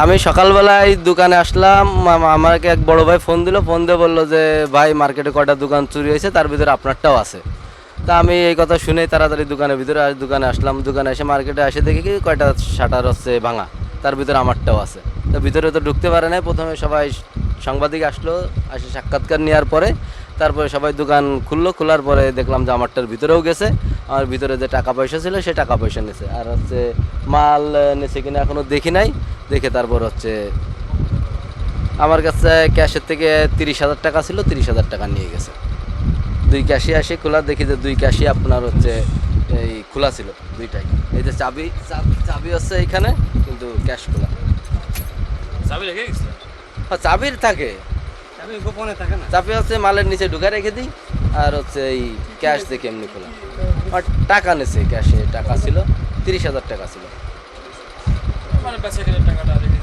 আমি সকালবেলায় দোকানে আসলাম, আমাকে এক বড় ভাই ফোন দিল, ফোন দিয়ে বললো যে ভাই মার্কেটে কয়টা দোকান চুরি হয়েছে, তার ভিতরে আপনারটাও আছে। তা আমি এই কথা শুনেই তাড়াতাড়ি দোকানে আসলাম। দোকানে এসে মার্কেটে এসে দেখি কি কয়টা শাটার হচ্ছে ভাঙা, তার ভিতরে আমারটাও আছে। তো ভিতরে তো ঢুকতে পারে নাই, প্রথমে সবাই সাংবাদিক আসলো, আসে সাক্ষাৎকার নেওয়ার পরে তারপরে সবাই দোকান খুললো, খোলার পরে দেখলাম যে আমারটার ভিতরেও গেছে। আমার ভিতরে যে টাকা পয়সা ছিল সে টাকা পয়সা নিয়েছে, আর হচ্ছে মাল নিয়েছে কিনা এখনও দেখি নাই। দেখে তারপর হচ্ছে আমার কাছে ক্যাশের থেকে 30,000 টাকা ছিল, 30,000 টাকা নিয়ে গেছে। দুই ক্যাশে আসে খোলা, দেখি যে দুই ক্যাশে আপনার হচ্ছে এই খোলা ছিল দুইটাই। এই যে চাবি হচ্ছে এইখানে, কিন্তু ক্যাশ খোলা। চাবি রেখে গেছে? চাবির থাকে, চাবি গোপনে থাকে না? চাবি হচ্ছে মালের নিচে ঢুকা রেখে দিই, আর হচ্ছে এই ক্যাশ দেখে এমনি খোলা। আর টাকা নিয়েছে, ক্যাশে টাকা ছিল 30,000 টাকা ছিল। মানে বেঁচে গেলে টাকাটা রেখে